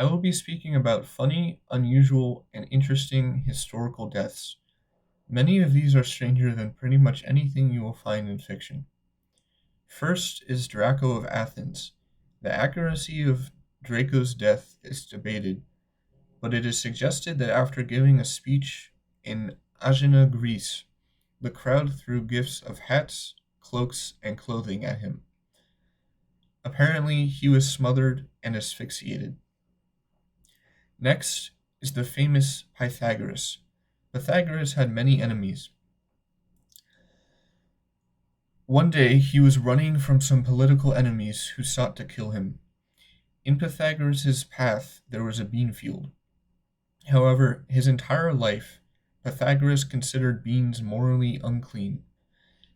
I will be speaking about funny, unusual, and interesting historical deaths. Many of these are stranger than pretty much anything you will find in fiction. First is Draco of Athens. The accuracy of Draco's death is debated, but it is suggested that after giving a speech in Aegina, Greece, the crowd threw gifts of hats, cloaks, and clothing at him. Apparently, he was smothered and asphyxiated. Next is the famous Pythagoras. Pythagoras had many enemies. One day he was running from some political enemies who sought to kill him. In Pythagoras' path there was a bean field. However, his entire life, Pythagoras considered beans morally unclean.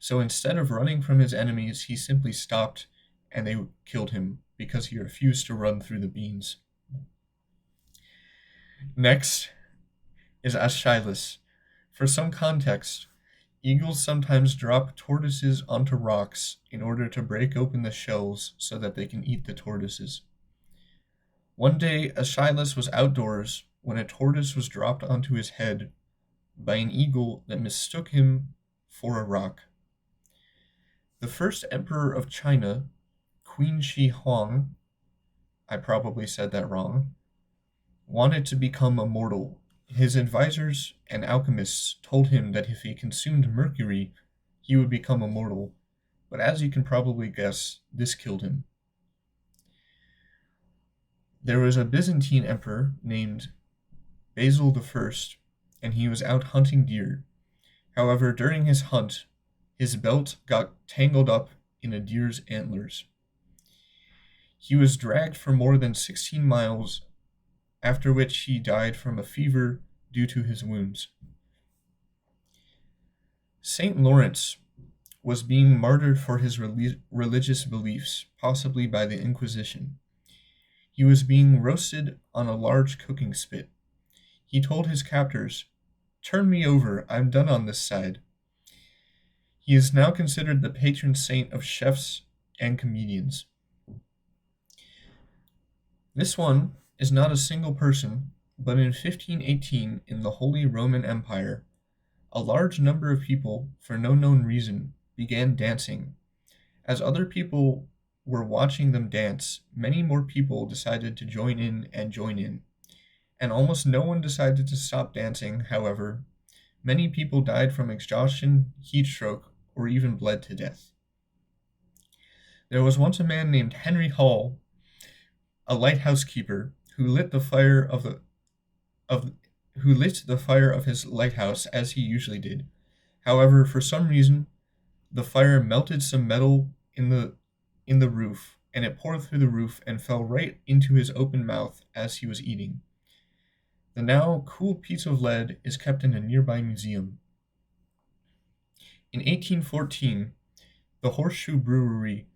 So instead of running from his enemies, he simply stopped and they killed him because he refused to run through the beans. Next is Aeschylus. For some context, eagles sometimes drop tortoises onto rocks in order to break open the shells so that they can eat the tortoises. One day, Aeschylus was outdoors when a tortoise was dropped onto his head by an eagle that mistook him for a rock. The first emperor of China, Qin Shi Huang, I probably said that wrong, wanted to become immortal. His advisors and alchemists told him that if he consumed mercury, he would become immortal, but as you can probably guess, this killed him. There was a Byzantine emperor named Basil I, and he was out hunting deer. However, during his hunt, his belt got tangled up in a deer's antlers. He was dragged for more than 16 miles, after which he died from a fever due to his wounds. Saint Lawrence was being martyred for his religious beliefs, possibly by the Inquisition. He was being roasted on a large cooking spit. He told his captors, "Turn me over, I'm done on this side." He is now considered the patron saint of chefs and comedians. This one is not a single person, but in 1518 in the Holy Roman Empire, a large number of people, for no known reason, began dancing. As other people were watching them dance, many more people decided to join in, and almost no one decided to stop dancing. However, many people died from exhaustion, heat stroke, or even bled to death. There was once a man named Henry Hall, a lighthouse keeper, who lit the fire of his lighthouse as he usually did. However, for some reason, the fire melted some metal in the roof, and it poured through the roof and fell right into his open mouth as he was eating. The now cool piece of lead is kept in a nearby museum. In 1814, the Horseshoe Brewery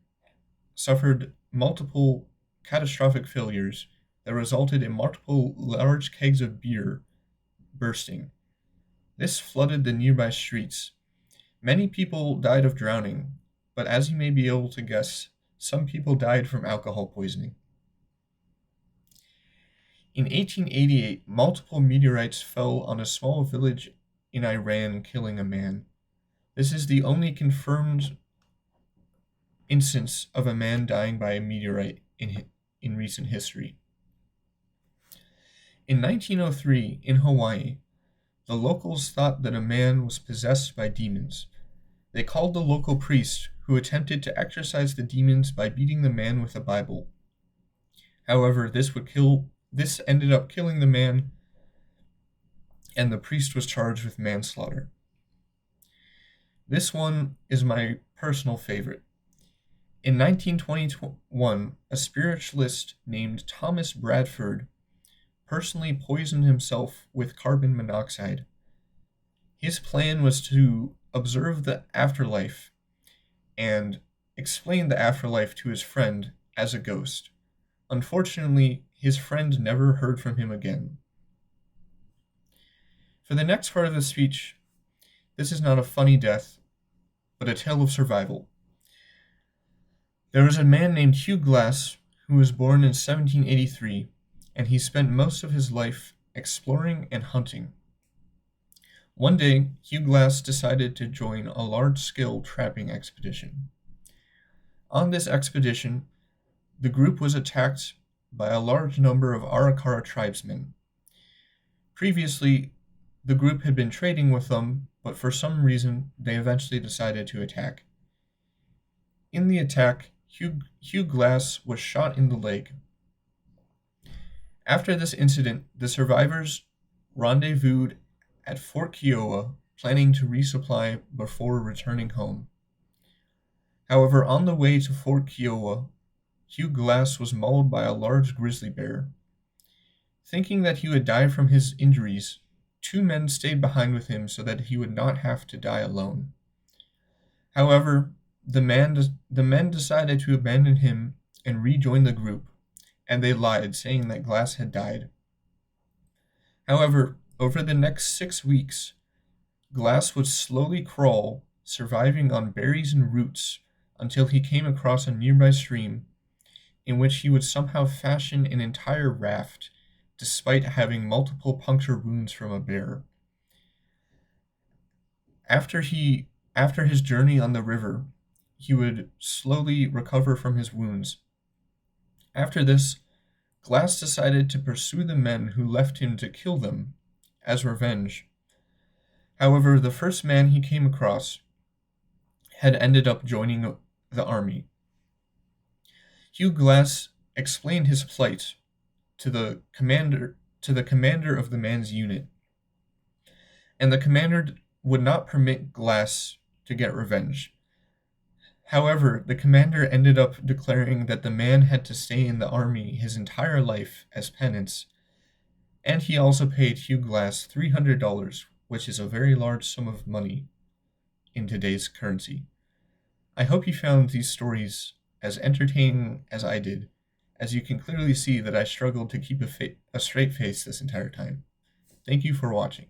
suffered multiple catastrophic failures that resulted in multiple large kegs of beer bursting. This flooded the nearby streets. Many people died of drowning, but as you may be able to guess, some people died from alcohol poisoning. In 1888, multiple meteorites fell on a small village in Iran, killing a man. This is the only confirmed instance of a man dying by a meteorite in recent history. In 1903, in Hawaii, the locals thought that a man was possessed by demons. They called the local priest, who attempted to exorcise the demons by beating the man with a Bible. However, this ended up killing the man, and the priest was charged with manslaughter. This one is my personal favorite. In 1921, a spiritualist named Thomas Bradford personally poisoned himself with carbon monoxide. His plan was to observe the afterlife and explain the afterlife to his friend as a ghost. Unfortunately, his friend never heard from him again. For the next part of the speech, this is not a funny death, but a tale of survival. There was a man named Hugh Glass who was born in 1783. and he spent most of his life exploring and hunting. One day, Hugh Glass decided to join a large-scale trapping expedition. On this expedition, the group was attacked by a large number of Arikara tribesmen. Previously, the group had been trading with them, but for some reason, they eventually decided to attack. In the attack, Hugh Glass was shot in the leg. After this incident, the survivors rendezvoused at Fort Kiowa, planning to resupply before returning home. However, on the way to Fort Kiowa, Hugh Glass was mauled by a large grizzly bear. Thinking that he would die from his injuries, 2 men stayed behind with him so that he would not have to die alone. However, the men decided to abandon him and rejoin the group, and they lied, saying that Glass had died. However, over the next 6 weeks, Glass would slowly crawl, surviving on berries and roots, until he came across a nearby stream, in which he would somehow fashion an entire raft, despite having multiple puncture wounds from a bear. After his journey on the river, he would slowly recover from his wounds. After this, Glass decided to pursue the men who left him to kill them as revenge. However, the first man he came across had ended up joining the army. Hugh Glass explained his plight to the commander of the man's unit, and the commander would not permit Glass to get revenge. However, the commander ended up declaring that the man had to stay in the army his entire life as penance, and he also paid Hugh Glass $300, which is a very large sum of money in today's currency. I hope you found these stories as entertaining as I did, as you can clearly see that I struggled to keep a straight face this entire time. Thank you for watching.